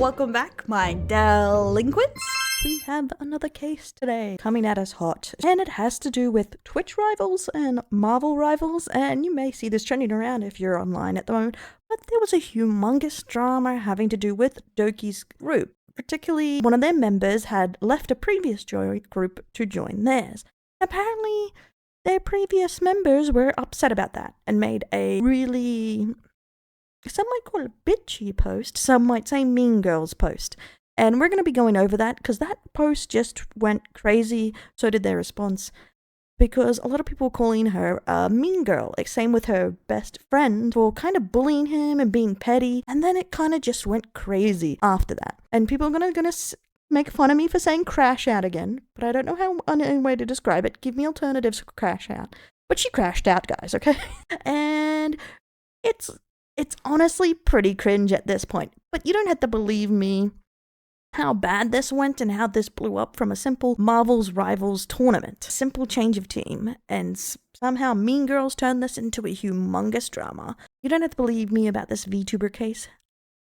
Welcome back, my delinquents. We have another case today coming at us hot, and it has to do with Twitch rivals and Marvel rivals, and you may see this trending around if you're online at the moment, but there was a humongous drama having to do with Doki's group. Particularly, one of their members had left a previous group to join theirs. Apparently, their previous members were upset about that and made a really, some might call it bitchy post, some might say Mean Girls post. And we're going to be going over that because that post just went crazy, so did their response. Because a lot of people were calling her a mean girl, like same with her best friend, for kind of bullying him and being petty. And then it kind of just went crazy after that. And people are going to make fun of me for saying crash out again, but I don't know how any way to describe it. Give me alternatives for crash out. But she crashed out, guys, okay? And it's honestly pretty cringe at this point. But you don't have to believe me how bad this went and how this blew up from a simple Marvel's Rivals tournament. Simple change of team, and somehow Mean Girls turned this into a humongous drama. You don't have to believe me about this VTuber case,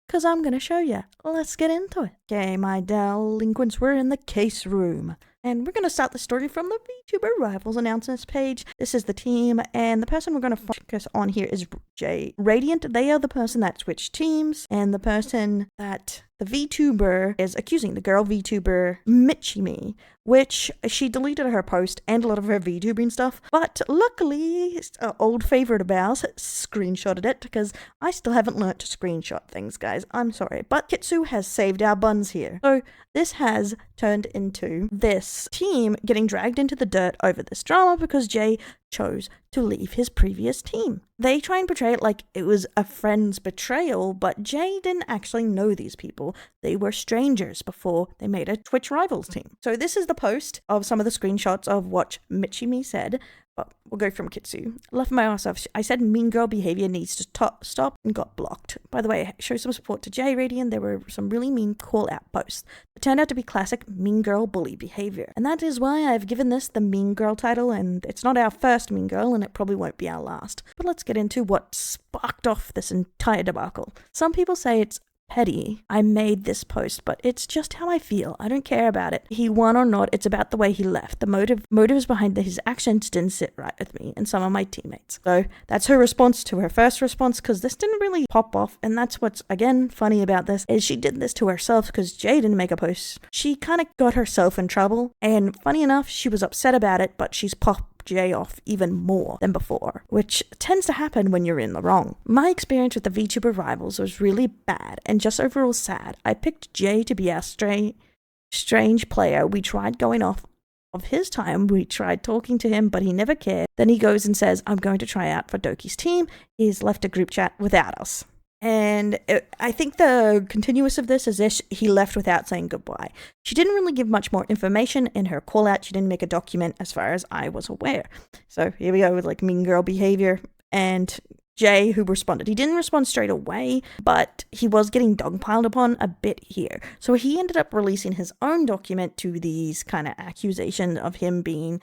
because I'm going to show you. Let's get into it. Okay, my delinquents, we're in the case room. And we're going to start the story from the Vtuber Rivals announcements page. This is the team, and the person we're going to focus on here is Jay Radiant. They are the person that switched teams, and the person that the VTuber is accusing, the girl VTuber Michimi, which she deleted her post and a lot of her VTubing stuff. But luckily, an old favorite of ours screenshotted it, because I still haven't learnt to screenshot things, guys. I'm sorry. But Kitsu has saved our buns here. So this has turned into this team getting dragged into the dirt over this drama because Jay chose to leave his previous team. They try and portray it like it was a friend's betrayal, but Jay didn't actually know these people. They were strangers before they made a Twitch Rivals team. So this is the post of some of the screenshots of what Michimi said. But we'll go from Kitsu. Left my ass off. I said mean girl behavior needs to stop and got blocked. By the way, show some support to Jay Radiant. There were some really mean call-out posts. It turned out to be classic mean girl bully behavior. And that is why I've given this the mean girl title, and it's not our first mean girl, and it probably won't be our last. But let's get into what sparked off this entire debacle. Some people say it's petty. I made this post, but it's just how I feel. I don't care about it. He won or not, it's about the way he left. The motives behind his actions didn't sit right with me and some of my teammates. So that's her response to her first response, because this didn't really pop off. And that's what's, again, funny about this, is she did this to herself because Jay didn't make a post. She kind of got herself in trouble. And funny enough, she was upset about it, but she's popped Jay off even more than before, which tends to happen when you're in the wrong. My experience with the VTuber Rivals was really bad and just overall sad. I picked Jay to be our strange player. We tried going off of his time. We tried talking to him, but he never cared. Then he goes and says, I'm going to try out for Doki's team. He's left a group chat without us. And I think the continuous of this is this: he left without saying goodbye. She didn't really give much more information in her call out. She didn't make a document as far as I was aware. So here we go with like mean girl behavior. And Jay, who responded, he didn't respond straight away, but he was getting dogpiled upon a bit here. So he ended up releasing his own document to these kind of accusations of him being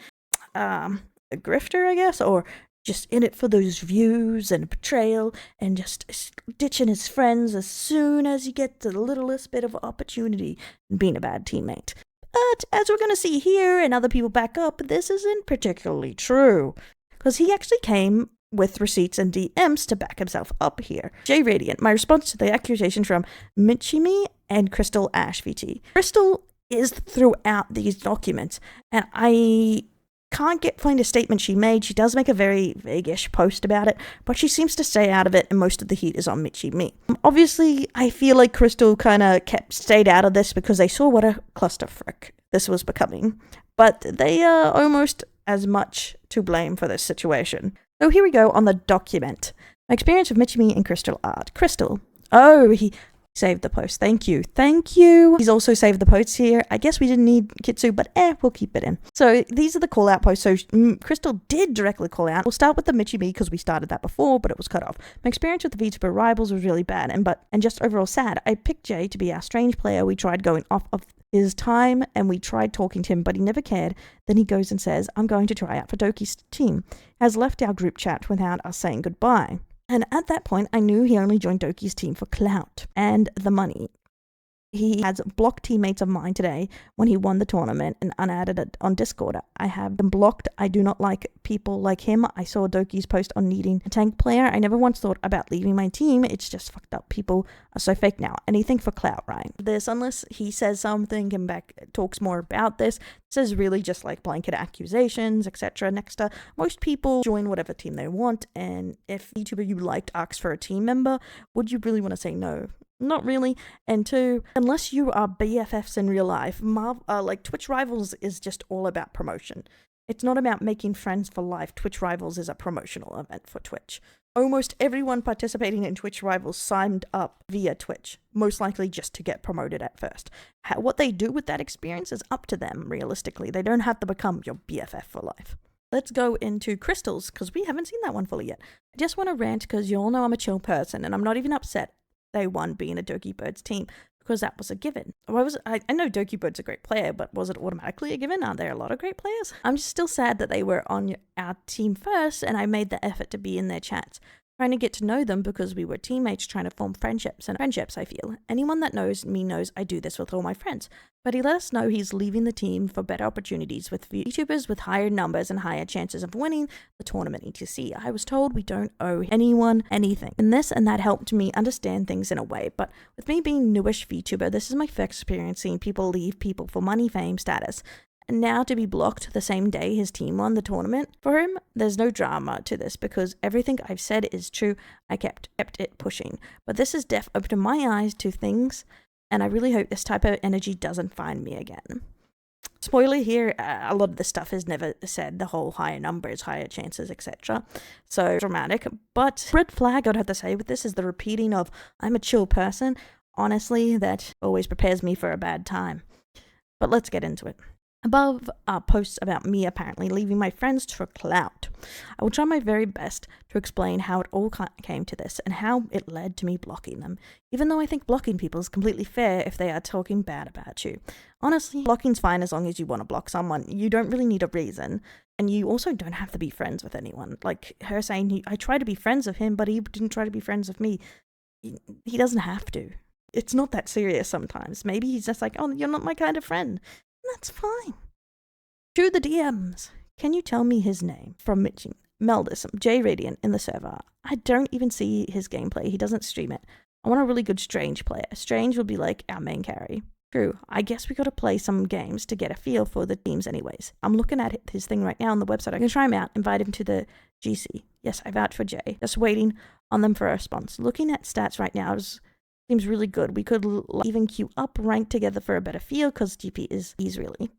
a grifter, I guess, or just in it for those views and betrayal and just ditching his friends as soon as he gets the littlest bit of opportunity and being a bad teammate. But as we're going to see here and other people back up, this isn't particularly true, because he actually came with receipts and DMs to back himself up here. Jay Radiant, my response to the accusation from Michimi and Crystal Ash VT. Crystal is throughout these documents, and I can't find a statement she made. She does make a very vague-ish post about it, but she seems to stay out of it, and most of the heat is on Michimi. Obviously, I feel like Crystal kind of stayed out of this because they saw what a clusterfuck this was becoming, but they are almost as much to blame for this situation. So here we go on the document. My experience with Michimi and Crystal art. Crystal. Oh, he saved the post. Thank you. He's also saved the posts here. I guess we didn't need Kitsu, but we'll keep it in. So these are the call out posts. So Crystal did directly call out. We'll start with the Michimi because we started that before, but it was cut off. My experience with the VTuber Rivals was really bad and just overall sad. I picked Jay to be our strange player. We tried going off of his time and we tried talking to him, but he never cared. Then he goes and says, I'm going to try out for Doki's team. Has left our group chat without us saying goodbye. And at that point, I knew he only joined Doki's team for clout and the money. He has blocked teammates of mine today when he won the tournament and unadded it on Discord. I have them blocked. I do not like people like him. I saw Doki's post on needing a tank player. I never once thought about leaving my team. It's just fucked up. People are so fake now. Anything for clout, right? This, unless he says something and back talks more about this is really just like blanket accusations, etc. Next, most people join whatever team they want, and if VTuber you liked asks for a team member, would you really want to say no? Not really. And two, unless you are BFFs in real life, like Twitch Rivals is just all about promotion. It's not about making friends for life. Twitch Rivals is a promotional event for Twitch. Almost everyone participating in Twitch Rivals signed up via Twitch, most likely just to get promoted at first. What they do with that experience is up to them, realistically. They don't have to become your BFF for life. Let's go into crystals, because we haven't seen that one fully yet. I just want to rant because you all know I'm a chill person, and I'm not even upset they won being a Doki Birds team, because that was a given. I know Doki Bird's a great player, but was it automatically a given? Aren't there a lot of great players? I'm just still sad that they were on our team first, and I made the effort to be in their chats, trying to get to know them because we were teammates trying to form friendships, I feel. Anyone that knows me knows I do this with all my friends. But he let us know he's leaving the team for better opportunities with VTubers with higher numbers and higher chances of winning the tournament etc. I was told we don't owe anyone anything. And this and that helped me understand things in a way. But with me being newish VTuber, this is my first experience seeing people leave people for money, fame, status. And now to be blocked the same day his team won the tournament, for him, there's no drama to this because everything I've said is true. I kept it pushing. But this has opened my eyes to things, and I really hope this type of energy doesn't find me again. Spoiler here, a lot of this stuff is never said, the whole higher numbers, higher chances, etc. So dramatic. But red flag I'd have to say with this is the repeating of, I'm a chill person. Honestly, that always prepares me for a bad time. But let's get into it. Above are posts about me apparently leaving my friends for clout. I will try my very best to explain how it all came to this and how it led to me blocking them, even though I think blocking people is completely fair if they are talking bad about you. Honestly, blocking's fine as long as you want to block someone. You don't really need a reason, and you also don't have to be friends with anyone. Like her saying, I tried to be friends with him, but he didn't try to be friends with me. He doesn't have to. It's not that serious sometimes. Maybe he's just like, oh, you're not my kind of friend. That's fine. To the DMs. Can you tell me his name? From Mitchie. Meldus, J Radiant in the server. I don't even see his gameplay. He doesn't stream it. I want a really good Strange player. Strange would be like our main carry. True. I guess we gotta play some games to get a feel for the teams anyways. I'm looking at his thing right now on the website. I'm gonna try him out, invite him to the GC. Yes, I vouch for Jay. Just waiting on them for a response. Looking at stats right now seems really good. We could even queue up, rank together for a better feel, because GP is easy really.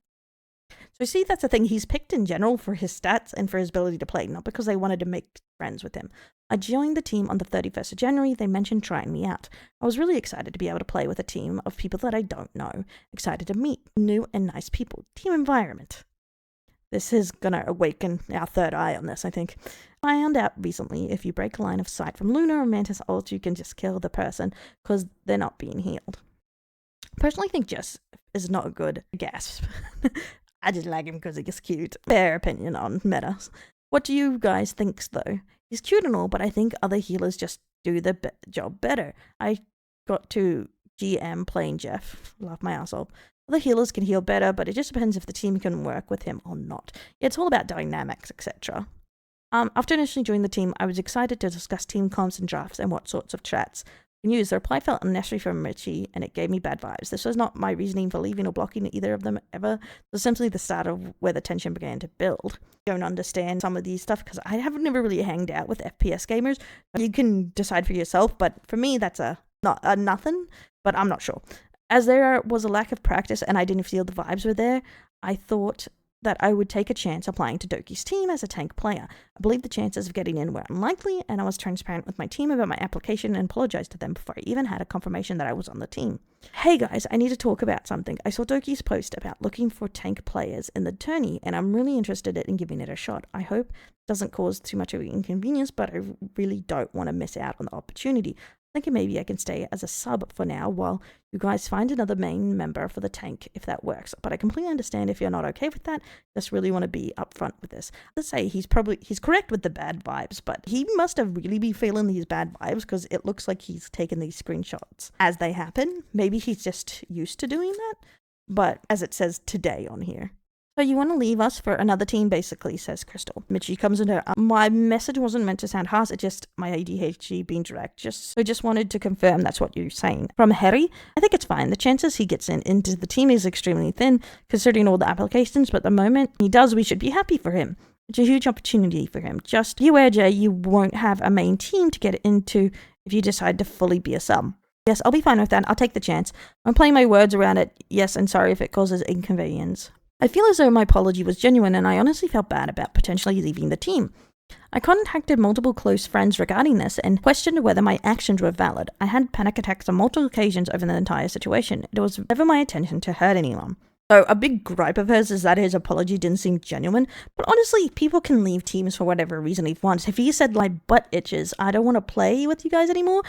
So see, that's the thing. He's picked in general for his stats and for his ability to play, not because they wanted to make friends with him. I joined the team on the 31st of January. They mentioned trying me out. I was really excited to be able to play with a team of people that I don't know. Excited to meet new and nice people. Team environment. This is gonna awaken our third eye on this, I think. I found out recently if you break a line of sight from Luna or Mantis ult, you can just kill the person because they're not being healed. I personally think Jess is not a good gasp. I just like him because he's cute. Fair opinion on metas. What do you guys think though? He's cute and all, but I think other healers just do the job better. I got to GM playing Jeff. Laugh my ass off. Other healers can heal better, but it just depends if the team can work with him or not. It's all about dynamics, etc. After initially joining the team, I was excited to discuss team comps and drafts and what sorts of chats we can use. The reply felt unnecessary from Richie, and it gave me bad vibes. This was not my reasoning for leaving or blocking either of them ever. It was simply the start of where the tension began to build. I don't understand some of these stuff because I have never really hanged out with FPS gamers. You can decide for yourself, but for me, that's not a nothing, but I'm not sure. As there was a lack of practice and I didn't feel the vibes were there, I thought that I would take a chance applying to Doki's team as a tank player. I believe the chances of getting in were unlikely, and I was transparent with my team about my application and apologized to them before I even had a confirmation that I was on the team. Hey guys, I need to talk about something. I saw Doki's post about looking for tank players in the tourney, and I'm really interested in giving it a shot. I hope it doesn't cause too much of an inconvenience, but I really don't want to miss out on the opportunity. I thinking maybe I can stay as a sub for now while you guys find another main member for the tank if that works. But I completely understand if you're not okay with that. Just really want to be upfront with this. Let's say he's correct with the bad vibes, but he must have really been feeling these bad vibes because it looks like he's taken these screenshots as they happen. Maybe he's just used to doing that, but as it says today on here. So you want to leave us for another team, basically, says Crystal. Mitchie comes in her, my message wasn't meant to sound harsh, it's just my ADHD being direct. Just wanted to confirm that's what you're saying. From Harry, I think it's fine. The chances he gets into the team is extremely thin, considering all the applications, but the moment he does, we should be happy for him. It's a huge opportunity for him. Just beware, Jay, you won't have a main team to get into if you decide to fully be a sub. Yes, I'll be fine with that. I'll take the chance. I'm playing my words around it. Yes, and sorry if it causes inconvenience. I feel as though my apology was genuine and I honestly felt bad about potentially leaving the team. I contacted multiple close friends regarding this and questioned whether my actions were valid. I had panic attacks on multiple occasions over the entire situation. It was never my intention to hurt anyone. So a big gripe of hers is that his apology didn't seem genuine, but honestly, people can leave teams for whatever reason he wants. If he said my butt itches, I don't want to play with you guys anymore,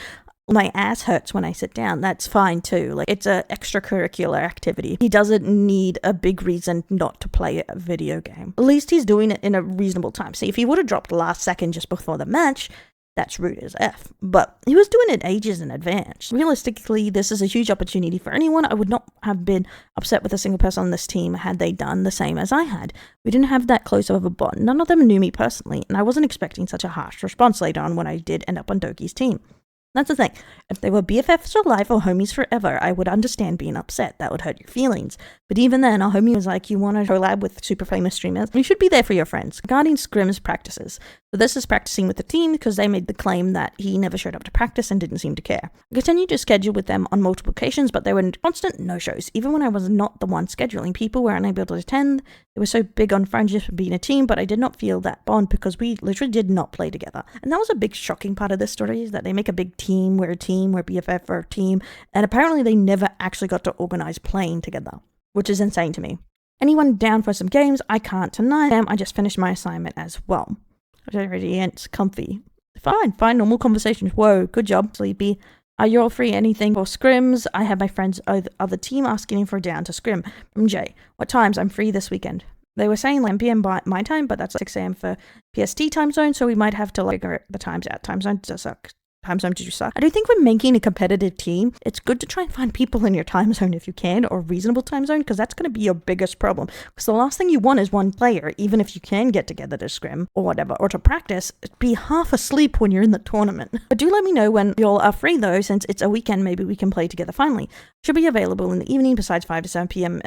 my ass hurts when I sit down, that's fine too. Like, it's an extracurricular activity. He doesn't need a big reason not to play a video game. At least he's doing it in a reasonable time. See, if he would have dropped last second just before the match, that's rude as F. But he was doing it ages in advance. Realistically, this is a huge opportunity for anyone. I would not have been upset with a single person on this team had they done the same as I had. We didn't have that close of a bond. None of them knew me personally, and I wasn't expecting such a harsh response later on when I did end up on Doki's team. That's the thing. If they were BFFs for life or homies forever, I would understand being upset. That would hurt your feelings. But even then, our homie was like, you want to collab with super famous streamers? You should be there for your friends. Regarding Scrim's practices. So this is practicing with the team because they made the claim that he never showed up to practice and didn't seem to care. I continued to schedule with them on multiple occasions, but they were constant no-shows. Even when I was not the one scheduling, people were unable to attend. They were so big on friendship and being a team, but I did not feel that bond because we literally did not play together. And that was a big shocking part of this story, is that they make a big team, we're BFF for a team, and apparently they never actually got to organize playing together, which is insane to me. Anyone down for some games? I can't tonight. I just finished my assignment as well. It's comfy. Fine, normal conversations. Whoa, good job, Sleepy. Are you all free? Anything for scrims? I have my friends other team asking for a down to scrim. From Jay. What times? I'm free this weekend. They were saying 11 p.m. by my time, but that's like 6 a.m. for PST time zone, so we might have to figure the times out. Time zone does suck. Time zone do suck. I do think when making a competitive team, it's good to try and find people in your time zone if you can, or reasonable time zone, because that's going to be your biggest problem. Because the last thing you want is one player, even if you can get together to scrim or whatever, or to practice, be half asleep when you're in the tournament. But do let me know when you all are free though, since it's a weekend, maybe we can play together finally. Should be available in the evening besides 5 to 7 p.m.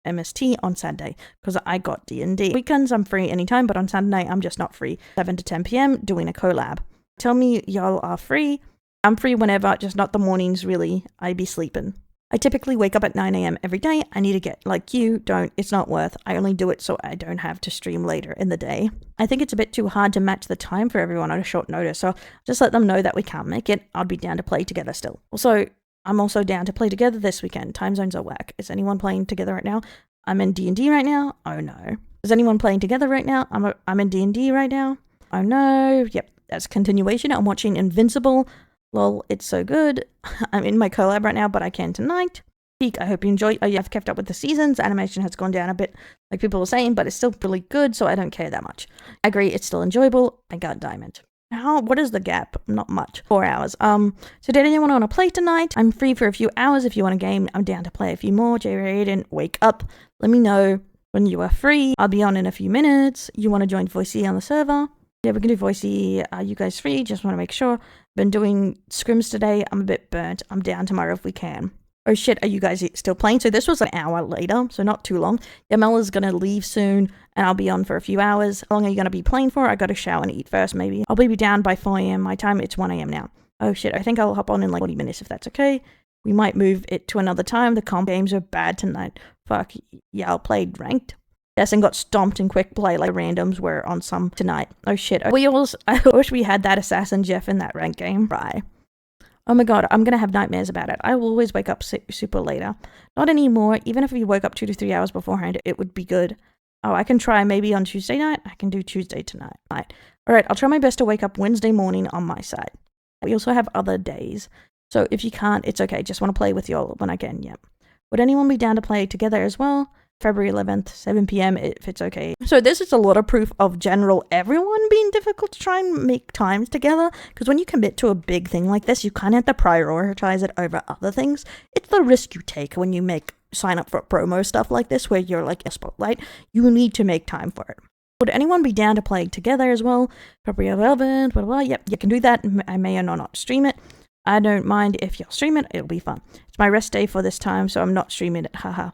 MST on Saturday, because I got D&D. Weekends I'm free anytime, but on Saturday I'm just not free. 7 to 10 p.m. doing a collab. Tell me y'all are free. I'm free whenever, just not the mornings really. I be sleeping. I typically wake up at 9 a.m. every day. I need to get like you. Don't. It's not worth. I only do it so I don't have to stream later in the day. I think it's a bit too hard to match the time for everyone on a short notice, so just let them know that we can't make it. I'll be down to play together still. Also, I'm also down to play together this weekend. Time zones are whack. Is anyone playing together right now? I'm in D&D right now. Oh no. Is anyone playing together right now? I'm in D&D right now. Oh no. Yep. That's a continuation. I'm watching Invincible. Lol, it's so good. I'm in my collab right now, but I can tonight. Peak, I hope you enjoy. Oh yeah, I've kept up with the seasons. Animation has gone down a bit, like people were saying, but it's still really good, so I don't care that much. I agree, it's still enjoyable. I got Diamond. What is the gap? Not much. 4 hours. So did anyone want to play tonight? I'm free for a few hours. If you want a game, I'm down to play a few more. J-Raiden, wake up. Let me know when you are free. I'll be on in a few minutes. You want to join Voicey on the server? Yeah, we can do Voicey. Are you guys free? Just want to make sure. Been doing scrims today. I'm a bit burnt. I'm down tomorrow if we can. Oh shit, are you guys still playing? So this was an hour later, so not too long. Yamela's gonna leave soon, and I'll be on for a few hours. How long are you gonna be playing for? I gotta shower and eat first, maybe. I'll be down by 4 a.m. my time. It's 1 a.m. now. Oh shit, I think I'll hop on in like 40 minutes if that's okay. We might move it to another time. The comp games are bad tonight. Fuck, yeah, I'll play ranked. Yes, and got stomped in quick play like randoms were on some tonight. Oh shit, I wish we had that Assassin Jeff in that ranked game. Right. Oh my god, I'm gonna have nightmares about it. I will always wake up super later. Not anymore. Even if we woke up 2 to 3 hours beforehand, it would be good. Oh, I can try maybe on Tuesday night. I can do Tuesday tonight. Alright, I'll try my best to wake up Wednesday morning on my side. We also have other days. So if you can't, it's okay. Just want to play with y'all when I can, yep. Would anyone be down to play together as well? February 11th, 7 p.m. if it's okay. So this is a lot of proof of general everyone being difficult to try and make times together, because when you commit to a big thing like this, you kind of have to prioritize it over other things. It's the risk you take when you sign up for promo stuff like this, where you're like a spotlight. You need to make time for it. Would anyone be down to play together as well? February 11th, blah, blah, blah. Yep, you can do that. I may or not stream it. I don't mind if you'll stream it. It'll be fun. It's my rest day for this time, so I'm not streaming it. Haha.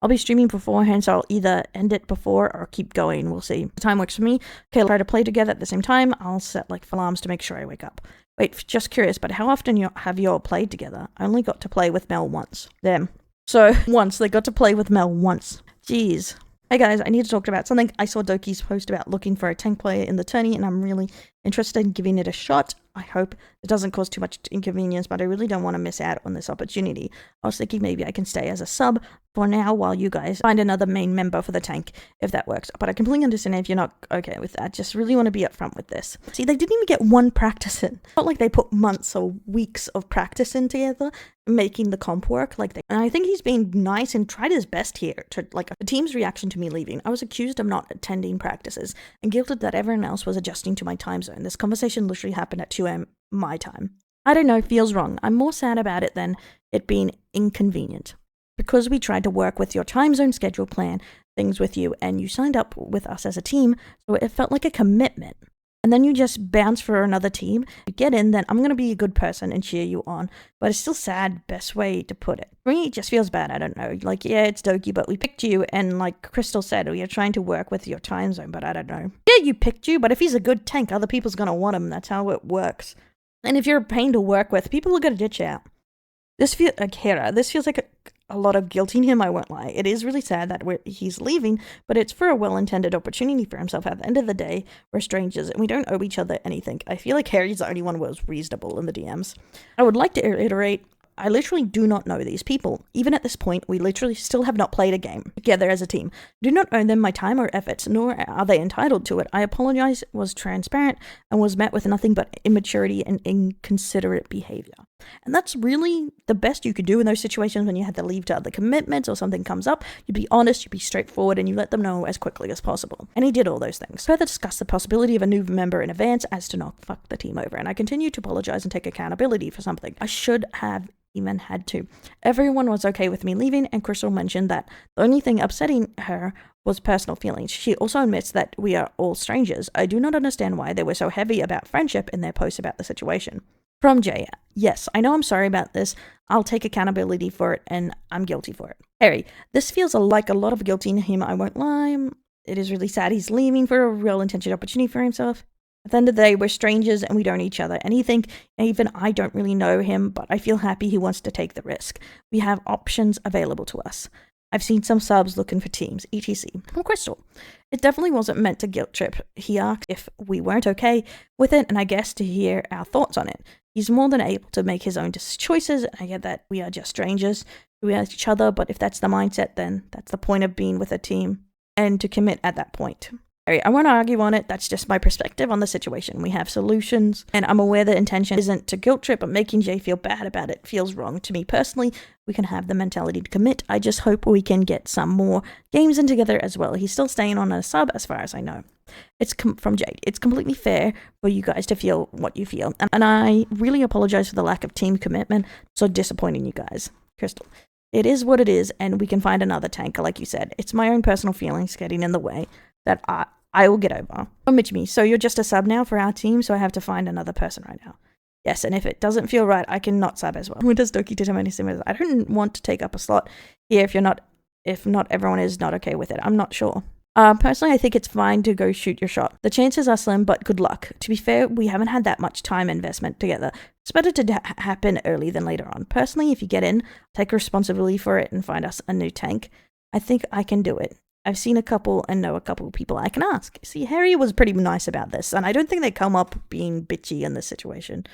I'll be streaming beforehand, so I'll either end it before or keep going. We'll see. The time works for me. Okay, I'll try to play together at the same time. I'll set like alarms to make sure I wake up. Wait, just curious, but how often have you all played together? I only got to play with Mel once. Them. So, once. They got to play with Mel once. Jeez. Hey guys, I need to talk about something. I saw Doki's post about looking for a tank player in the tourney, and I'm really interested in giving it a shot. I hope it doesn't cause too much inconvenience, but I really don't want to miss out on this opportunity. I was thinking maybe I can stay as a sub for now while you guys find another main member for the tank, if that works. But I completely understand if you're not okay with that. Just really want to be upfront with this. See, they didn't even get one practice in. Not like they put months or weeks of practice in together, making the comp work. And I think he's been nice and tried his best here to, the team's reaction to me leaving. I was accused of not attending practices and guilted that everyone else was adjusting to my time zone. This conversation literally happened at 2 a.m. my time. I don't know, feels wrong. I'm more sad about it than it being inconvenient. Because we tried to work with your time zone schedule, plan things with you, and you signed up with us as a team, so it felt like a commitment. And then you just bounce for another team. You get in, then I'm going to be a good person and cheer you on. But it's still sad, best way to put it. For me, it just feels bad, I don't know. Yeah, it's Doki, but we picked you, and like Crystal said, we are trying to work with your time zone, but I don't know. Yeah, you picked you, but if he's a good tank, other people's going to want him. That's how it works. And if you're a pain to work with, people are going to ditch out. This feels like Hera. This feels like a lot of guilt in him, I won't lie. It is really sad that he's leaving, but it's for a well-intended opportunity for himself. At the end of the day, we're strangers and we don't owe each other anything. I feel like Harry's the only one who was reasonable in the DMs. I would like to reiterate, I literally do not know these people. Even at this point, we literally still have not played a game together as a team. I do not owe them my time or efforts, nor are they entitled to it. I apologize, was transparent, and was met with nothing but immaturity and inconsiderate behavior. And that's really the best you could do in those situations when you have to leave to other commitments or something comes up. You'd be honest, you'd be straightforward, and you let them know as quickly as possible. And he did all those things. Further discussed the possibility of a new member in advance as to not fuck the team over, and I continue to apologize and take accountability for something I should have even had to. Everyone was okay with me leaving, and Crystal mentioned that the only thing upsetting her was personal feelings. She also admits that we are all strangers. I do not understand why they were so heavy about friendship in their posts about the situation. From Jay, yes, I know I'm sorry about this. I'll take accountability for it, and I'm guilty for it. Harry, this feels like a lot of guilt in him, I won't lie. It is really sad he's leaving for a real intention opportunity for himself. At the end of the day, we're strangers and we don't know each other. And you think, even I don't really know him, but I feel happy he wants to take the risk. We have options available to us. I've seen some subs looking for teams, etc. From Crystal. It definitely wasn't meant to guilt trip. He asked if we weren't okay with it, and I guess to hear our thoughts on it. He's more than able to make his own choices. I get that we are just strangers. We are each other, but if that's the mindset, then that's the point of being with a team. And to commit at that point. I won't argue on it, that's just my perspective on the situation. We have solutions, and I'm aware the intention isn't to guilt trip, but making Jay feel bad about it feels wrong to me personally. We can have the mentality to commit. I just hope we can get some more games in together as well. He's still staying on a sub as far as I know. It's from Jade. It's completely fair for you guys to feel what you feel, and I really apologize for the lack of team commitment, so disappointing you guys. Crystal. It is what it is, and we can find another tanker, like you said. It's my own personal feelings getting in the way that I will get over. Omit me. So you're just a sub now for our team, so I have to find another person right now. Yes, and if it doesn't feel right, I can not sub as well. When does Doki determine his similar? I don't want to take up a slot here if not everyone is not okay with it. I'm not sure. Personally, I think it's fine to go shoot your shot. The chances are slim, but good luck. To be fair, we haven't had that much time investment together. It's better to happen early than later on. Personally, if you get in, take responsibility for it and find us a new tank. I think I can do it. I've seen a couple and know a couple of people I can ask. See, Harry was pretty nice about this, and I don't think they come up being bitchy in this situation.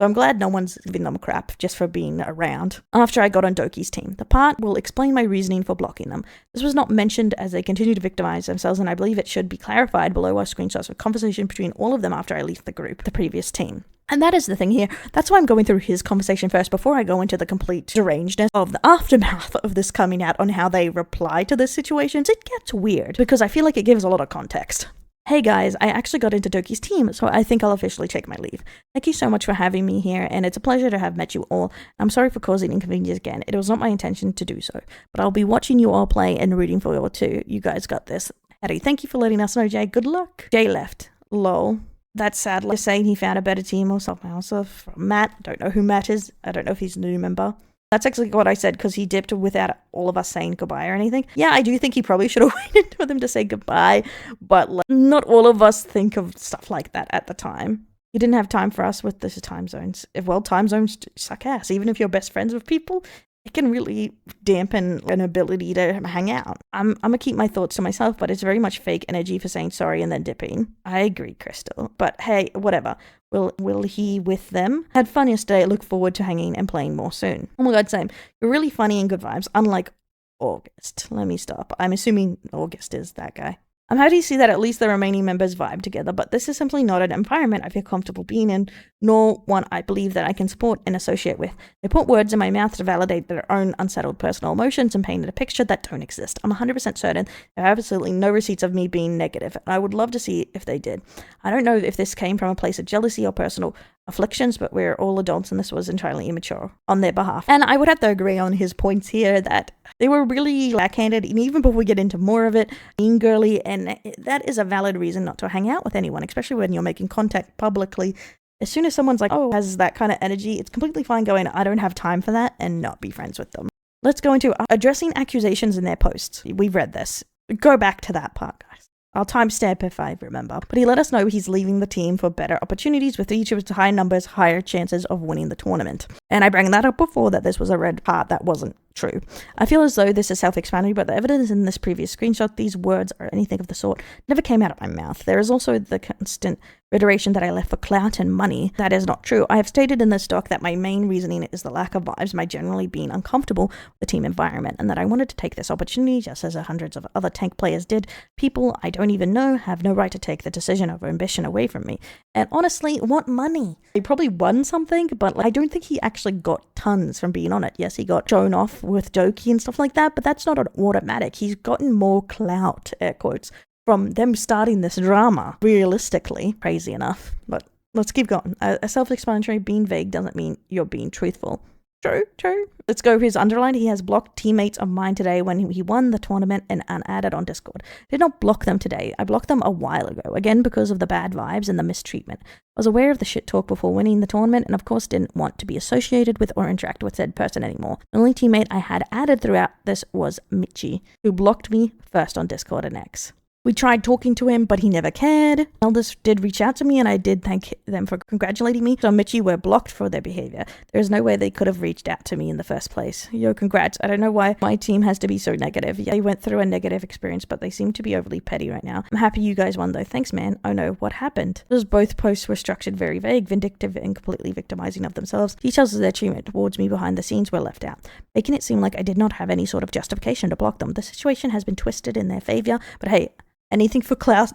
So I'm glad no one's giving them crap just for being around. After I got on Doki's team, the part will explain my reasoning for blocking them. This was not mentioned as they continue to victimize themselves, and I believe it should be clarified below our screenshots of conversation between all of them after I left the group, the previous team. And that is the thing here. That's why I'm going through his conversation first before I go into the complete derangedness of the aftermath of this coming out on how they reply to this situation. It gets weird because I feel like it gives a lot of context. Hey guys, I actually got into Doki's team, so I think I'll officially take my leave. Thank you so much for having me here, and it's a pleasure to have met you all. I'm sorry for causing inconvenience again. It was not my intention to do so, but I'll be watching you all play and rooting for you all too. You guys got this. Harry, thank you for letting us know, Jay. Good luck. Jay left. Lol. That's sadly saying he found a better team or something else. From Matt. Don't know who Matt is. I don't know if he's a new member. That's actually what I said because he dipped without all of us saying goodbye or anything. Yeah, I do think he probably should have waited for them to say goodbye, but not all of us think of stuff like that at the time. He didn't have time for us with the time zones. Well, time zones suck ass. Even if you're best friends with people, it can really dampen an ability to hang out. I'm gonna keep my thoughts to myself, but it's very much fake energy for saying sorry and then dipping. I agree, Crystal. But hey, whatever. Will he with them? Had fun yesterday. Look forward to hanging and playing more soon. Oh my god, same. You're really funny and good vibes, unlike August. Let me stop. I'm assuming August is that guy. I'm happy to see that at least the remaining members vibe together, but this is simply not an environment I feel comfortable being in, nor one I believe that I can support and associate with. They put words in my mouth to validate their own unsettled personal emotions and painted a picture that don't exist. I'm 100% certain there are absolutely no receipts of me being negative. I would love to see if they did. I don't know if this came from a place of jealousy or personal afflictions, but we're all adults and this was entirely immature on their behalf. And I would have to agree on his points here that they were really backhanded, and even before we get into more of it, mean girly, and that is a valid reason not to hang out with anyone, especially when you're making contact publicly. As soon as someone's like, oh, has that kind of energy, it's completely fine going, I don't have time for that, and not be friends with them. Let's go into addressing accusations in their posts. We've read this. Go back to that part, guys. I'll timestamp if I remember. But he let us know he's leaving the team for better opportunities with each of its high numbers, higher chances of winning the tournament. And I bring that up before that this was a red part that wasn't true. I feel as though this is self-explanatory, but the evidence in this previous screenshot, these words or anything of the sort, never came out of my mouth. There is also the constant reiteration that I left for clout and money. That is not true. I have stated in this doc that my main reasoning is the lack of vibes, my generally being uncomfortable with the team environment, and that I wanted to take this opportunity, just as hundreds of other tank players did. People I don't even know have no right to take the decision of ambition away from me. And honestly, what money? He probably won something, but I don't think he actually got tons from being on it. Yes, he got shown off with Doki and stuff like that, but that's not an automatic. He's gotten more clout, air quotes, from them starting this drama. Realistically, crazy enough, but let's keep going. A self-explanatory being vague doesn't mean you're being truthful. True. Let's go his underline. He has blocked teammates of mine today when he won the tournament and unadded on Discord. Did not block them today. I blocked them a while ago, again because of the bad vibes and the mistreatment. I was aware of the shit talk before winning the tournament and of course didn't want to be associated with or interact with said person anymore. The only teammate I had added throughout this was Michi, who blocked me first on Discord and X. We tried talking to him, but he never cared. Elders did reach out to me, and I did thank them for congratulating me. So Michi were blocked for their behavior. There's no way they could have reached out to me in the first place. Yo, congrats. I don't know why my team has to be so negative. Yeah, I went through a negative experience, but they seem to be overly petty right now. I'm happy you guys won, though. Thanks, man. Oh no, what happened? Because both posts were structured very vague, vindictive, and completely victimizing of themselves. Details of their treatment towards me behind the scenes were left out, making it seem like I did not have any sort of justification to block them. The situation has been twisted in their favor, but hey, anything for clout.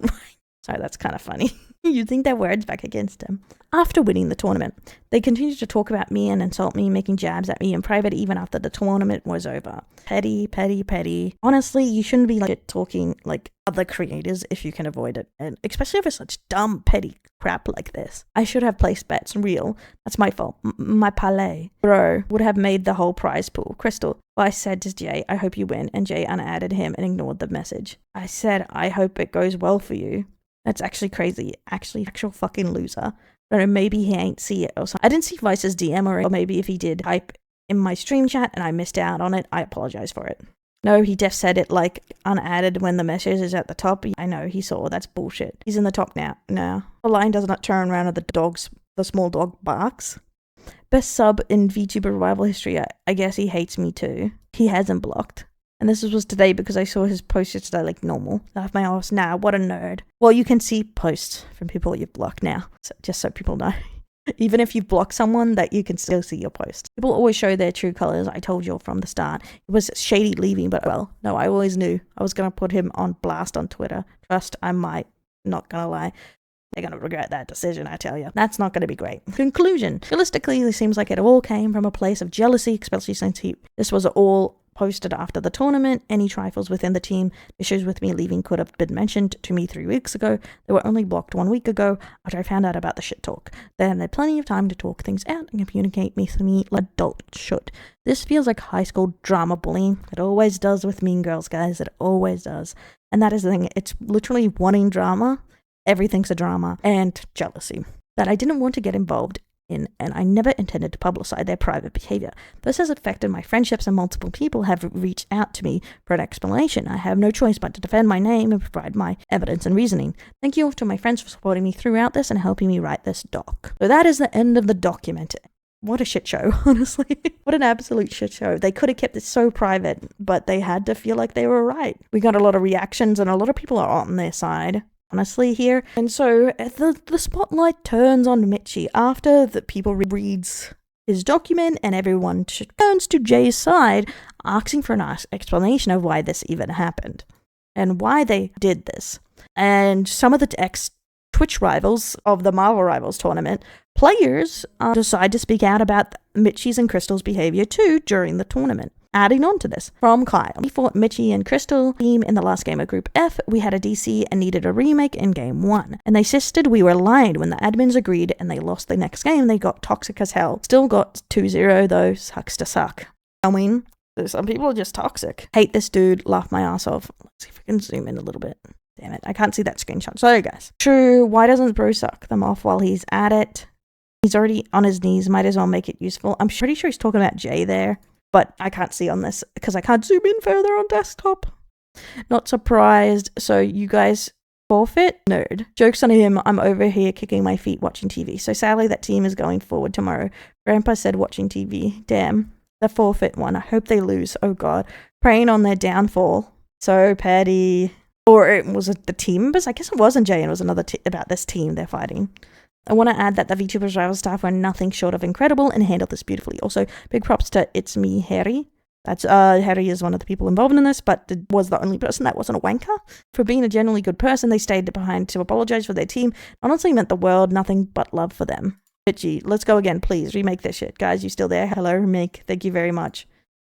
Sorry, that's kind of funny. You'd think their words back against him. After winning the tournament, they continued to talk about me and insult me, making jabs at me in private even after the tournament was over. Petty. Honestly, you shouldn't be talking like other creators if you can avoid it, and especially over such dumb, petty crap like this. I should have placed bets. Real. That's my fault. My palais. Bro would have made the whole prize pool. Crystal. Well, I said to Jay, I hope you win, and Jay unadded him and ignored the message. I said, I hope it goes well for you. That's actually crazy. Actual fucking loser. I don't know, maybe he ain't see it or something. I didn't see Vice's DM or maybe if he did type in my stream chat and I missed out on it, I apologize for it. No, he just said it unadded when the message is at the top. I know, he saw. That's bullshit. He's in the top now. The line does not turn around at the small dog barks. Best sub in Vtuber Rival history. I guess he hates me too. He hasn't blocked. And this was today because I saw his post yesterday like normal. Laugh my ass. Nah, what a nerd. Well, you can see posts from people you've blocked now, so, just so people know. Even if you've blocked someone, that you can still see your post. People always show their true colors. I told you from the start. It was shady leaving, but well, no, I always knew I was going to put him on blast on Twitter. Trust, I might. Not going to lie. They're going to regret that decision, I tell you. That's not going to be great. Conclusion. Realistically, it seems like it all came from a place of jealousy, especially since this was all posted after the tournament. Any trifles within the team, issues with me leaving could have been mentioned to me 3 weeks ago. They were only blocked 1 week ago after I found out about the shit talk. They had plenty of time to talk things out and communicate with me like adults should. This feels like high school drama bullying. It always does with Mean Girls, guys. It always does. And that is the thing. It's literally wanting drama. Everything's a drama, and jealousy that I didn't want to get involved in, and I never intended to publicize their private behavior. This has affected my friendships, and multiple people have reached out to me for an explanation. I have no choice but to defend my name and provide my evidence and reasoning. Thank you all to my friends for supporting me throughout this and helping me write this doc. So that is the end of the document. What a shit show, honestly. What an absolute shit show. They could have kept it so private, but they had to feel like they were right. We got a lot of reactions, and a lot of people are on their side, honestly, here. And so the spotlight turns on Mitchie after the people reads his document, and everyone turns to Jay's side, asking for an explanation of why this even happened and why they did this. And some of the ex-Twitch rivals of the Marvel Rivals tournament, players decide to speak out about Mitchie's and Crystal's behavior too during the tournament. Adding on to this, from Kyle. We fought Mitchie and Crystal team in the last game of Group F. We had a DC and needed a remake in Game 1. And they insisted we were lying when the admins agreed, and they lost the next game. They got toxic as hell. Still got 2-0 though, sucks to suck. I mean, some people are just toxic. Hate this dude, laugh my ass off. Let's see if we can zoom in a little bit. Damn it, I can't see that screenshot. Sorry guys. True, why doesn't Bro suck them off while he's at it? He's already on his knees, might as well make it useful. I'm pretty sure he's talking about Jay there. But I can't see on this because I can't zoom in further on desktop. Not surprised. So you guys forfeit? Nerd. Joke's on him. I'm over here kicking my feet watching TV. So sadly that team is going forward tomorrow. Grandpa said watching TV. Damn. The forfeit one. I hope they lose. Oh god. Praying on their downfall. So petty. Or was it the team members? I guess it wasn't Jay, and it was another about this team they're fighting. I want to add that the Vtuber Rivals staff were nothing short of incredible and handled this beautifully. Also, big props to It's Me, Harry. That's Harry is one of the people involved in this, but was the only person that wasn't a wanker. For being a generally good person, they stayed behind to apologize for their team. Honestly meant the world, nothing but love for them. Bitchy, let's go again, please. Remake this shit. Guys, you still there? Hello, remake. Thank you very much.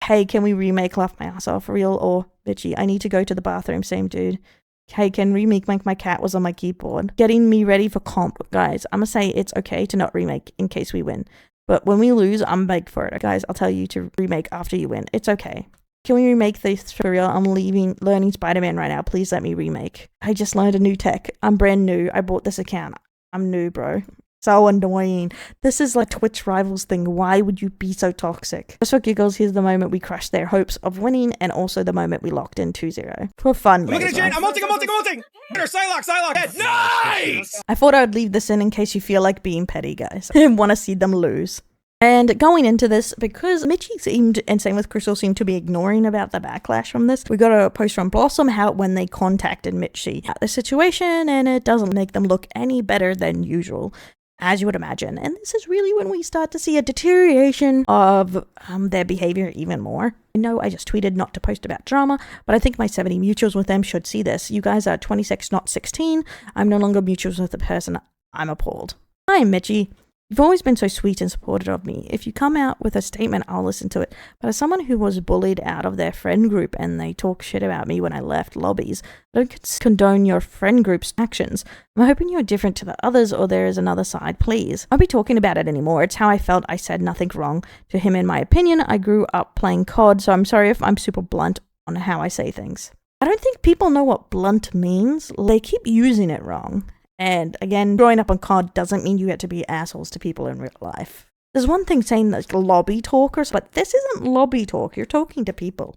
Hey, can we remake Laugh My Ass Off? Real or bitchy? I need to go to the bathroom, same dude. Hey, can remake my cat was on my keyboard. Getting me ready for comp. Guys, I'm gonna say it's okay to not remake in case we win. But when we lose, I'm big for it. Guys, I'll tell you to remake after you win. It's okay. Can we remake this for real? I'm learning Spider-Man right now. Please let me remake. I just learned a new tech. I'm brand new. I bought this account. I'm new, bro. So annoying. This is like Twitch Rivals thing. Why would you be so toxic? Just for giggles, here's the moment we crushed their hopes of winning, and also the moment we locked in 2-0. For fun. Look at it, Jane. I'm ulting. Psylocke. Head. Nice! I thought I would leave this in case you feel like being petty, guys. I didn't want to see them lose. And going into this, because Mitchie seemed, and same with Crystal, seemed to be ignoring about the backlash from this, we got a post from Blossom how when they contacted Mitchie about the situation, and it doesn't make them look any better than usual, as you would imagine. And this is really when we start to see a deterioration of their behavior even more. I know I just tweeted not to post about drama, but I think my 70 mutuals with them should see this. You guys are 26, not 16. I'm no longer mutuals with the person. I'm appalled. Hi, Mitchie. You've always been so sweet and supportive of me. If you come out with a statement, I'll listen to it. But as someone who was bullied out of their friend group and they talk shit about me when I left lobbies, I don't condone your friend group's actions. I'm hoping you're different to the others, or there is another side, please. I won't be talking about it anymore. It's how I felt. I said nothing wrong to him in my opinion. I grew up playing COD, so I'm sorry if I'm super blunt on how I say things. I don't think people know what blunt means. They keep using it wrong. And again, growing up on COD doesn't mean you get to be assholes to people in real life. There's one thing saying that's lobby talkers, but this isn't lobby talk. You're talking to people.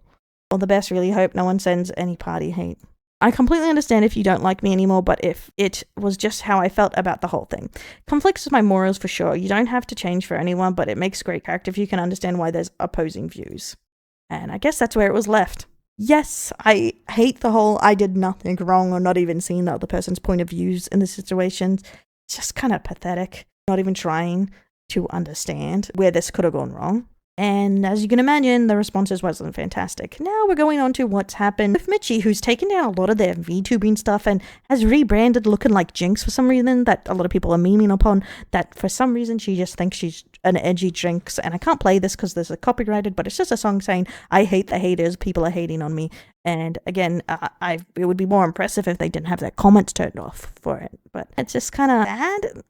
All the best, really hope no one sends any party hate. I completely understand if you don't like me anymore, but if it was just how I felt about the whole thing. Conflicts with my morals for sure. You don't have to change for anyone, but it makes great character if you can understand why there's opposing views. And I guess that's where it was left. Yes, I hate the whole I did nothing wrong or not even seeing the other person's point of views in the situations. It's just kind of pathetic. not even trying to understand where this could have gone wrong. And as you can imagine, the responses wasn't fantastic. Now we're going on to what's happened with Mitchie, who's taken down a lot of their VTubing stuff and has rebranded looking like Jinx for some reason that a lot of people are memeing upon, that for some reason she just thinks she's an edgy Jinx. And I can't play this because there's a copyrighted, but it's just a song saying, I hate the haters, people are hating on me. And again, it would be more impressive if they didn't have their comments turned off for it. But it's just kind of bad.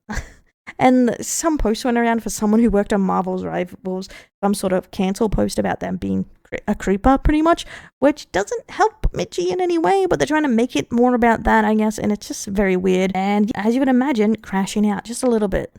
And some posts went around for someone who worked on Marvel's Rivals, some sort of cancel post about them being a creeper, pretty much, which doesn't help Mitchie in any way, but they're trying to make it more about that, I guess, and it's just very weird. And as you would imagine, crashing out just a little bit.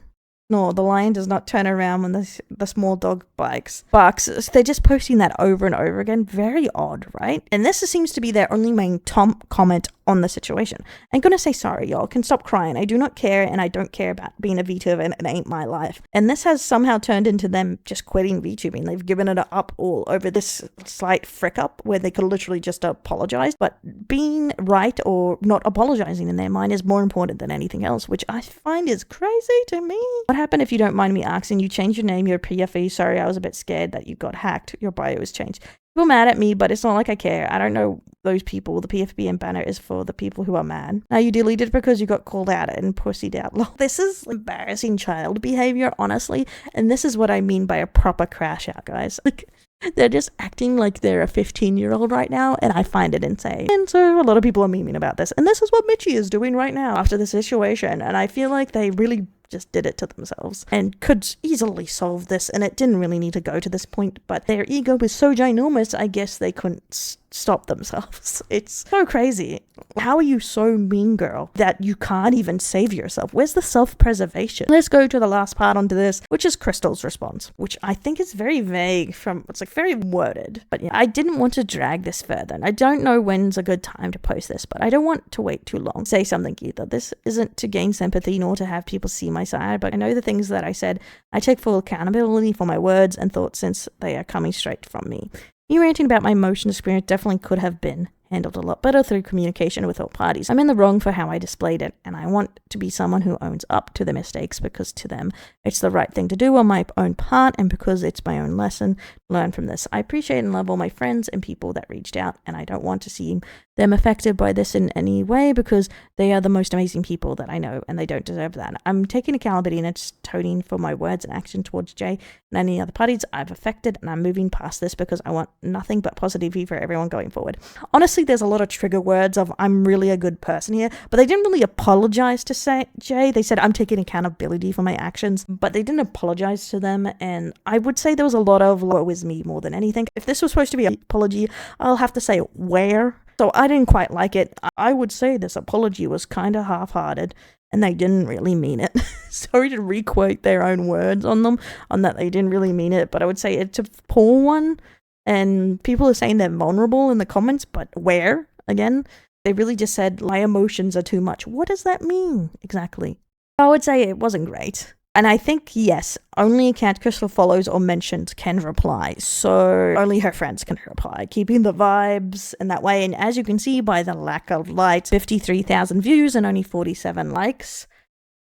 No, the lion does not turn around when the small dog barks. They're just posting that over and over again. Very odd, right? And this seems to be their only main comment on the situation. I'm gonna say sorry, y'all. Can stop crying. I do not care, and I don't care about being a VTuber, and it ain't my life. And this has somehow turned into them just quitting VTubing. They've given it up all over this slight frick up where they could literally just apologize. But being right or not apologizing in their mind is more important than anything else, which I find is crazy to me. What happened, if you don't mind me asking? You changed your name, your PFE. Sorry, I was a bit scared that you got hacked. Your bio was changed. People mad at me, but it's not like I care. I don't know those people. The PFB and banner is for the people who are mad. Now you deleted because you got called out and pussied out. This is embarrassing child behavior, honestly. And this is what I mean by a proper crash out, guys. Like, they're just acting like they're a 15-year-old right now, and I find it insane. And so a lot of people are memeing about this. And this is what Mitchie is doing right now after the situation. And I feel like they really just did it to themselves and could easily solve this, and it didn't really need to go to this point, but their ego was so ginormous, I guess they couldn't stop themselves. It's so crazy. How are you so mean, girl, that you can't even save yourself? Where's the self-preservation? Let's go to the last part onto this, which is Crystal's response, which I think is very vague it's like very worded. But yeah, I didn't want to drag this further, and I don't know when's a good time to post this, but I don't want to wait too long. Say something either. This isn't to gain sympathy nor to have people see my side, but I know the things that I said. I take full accountability for my words and thoughts since they are coming straight from me. Me ranting about my emotion experience definitely could have been handled a lot better through communication with all parties. I'm in the wrong for how I displayed it, and I want to be someone who owns up to the mistakes because to them it's the right thing to do on my own part, and because it's my own lesson. Learn from this. I appreciate and love all my friends and people that reached out, and I don't want to see them affected by this in any way because they are the most amazing people that I know, and they don't deserve that. I'm taking accountability and it's toning for my words and action towards Jay and any other parties I've affected, and I'm moving past this because I want nothing but positivity for everyone going forward. Honestly, there's a lot of trigger words of I'm really a good person here, but they didn't really apologize to Jay. They said I'm taking accountability for my actions, but they didn't apologize to them, and I would say there was a lot of woe is me more than anything. If this was supposed to be an apology, I'll have to say where. So I didn't quite like it. I would say this apology was kind of half-hearted, and they didn't really mean it. Sorry to re-quote their own words on them, on that they didn't really mean it, but I would say it's a poor one. And people are saying they're vulnerable in the comments, but where? Again, they really just said, my emotions are too much. What does that mean exactly? I would say it wasn't great. And I think, yes, only account Crystal follows or mentions can reply. So only her friends can reply, keeping the vibes in that way. And as you can see by the lack of light, 53,000 views and only 47 likes,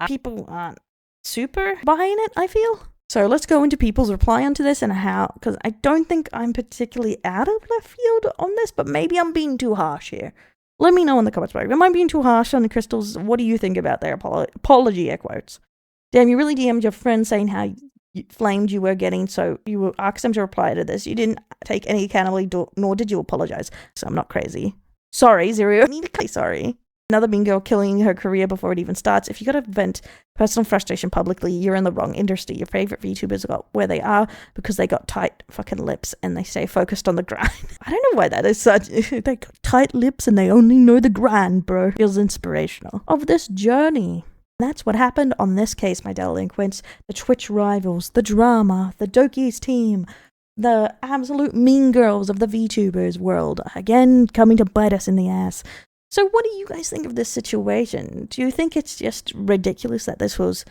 people aren't super buying it, I feel. So let's go into people's reply onto this and how, because I don't think I'm particularly out of left field on this, but maybe I'm being too harsh here. Let me know in the comments below. Am I being too harsh on the Crystals? What do you think about their apology, air quotes? Damn, you really DM'd your friend saying how flamed you were getting, so you asked them to reply to this. You didn't take any accountability, nor did you apologize. So I'm not crazy. Sorry, Zero. I need to say sorry. Another mean girl killing her career before it even starts. If you gotta vent personal frustration publicly, you're in the wrong industry. Your favorite VTubers got where they are because they got tight fucking lips and they stay focused on the grind. I don't know why that is such. They got tight lips and they only know the grind, bro. Feels inspirational. Of this journey. That's what happened on this case, my delinquents. The Twitch rivals, the drama, the Doki's team, the absolute mean girls of the VTubers world. Again, coming to bite us in the ass. So what do you guys think of this situation? Do you think it's just ridiculous that this was...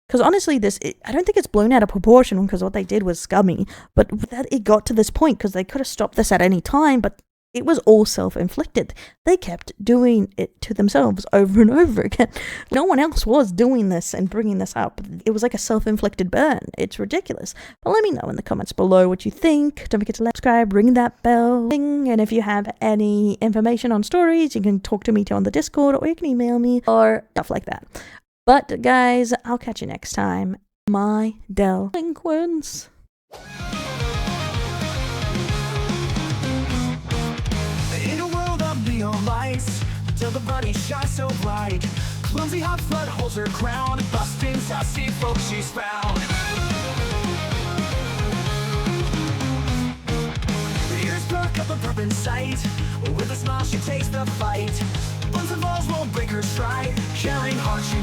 Because honestly, I don't think it's blown out of proportion because what they did was scummy. But that it got to this point because they could have stopped this at any time, but It was all self-inflicted. They kept doing it to themselves over and over again. No one else was doing this and bringing this up. It was like a self-inflicted burn. It's ridiculous. But let me know in the comments below what you think. Don't forget to subscribe, ring that bell, and if you have any information on stories, you can talk to me on the Discord, or you can email me, or stuff like that. But guys, I'll catch you next time. My delinquents. Lights till the body shines so bright. Clumsy hot flood holds her crown, busting sassy folks she's found. The ears perk up a burp in sight. With a smile she takes the fight. Buns and balls won't break her stride. Caring heart she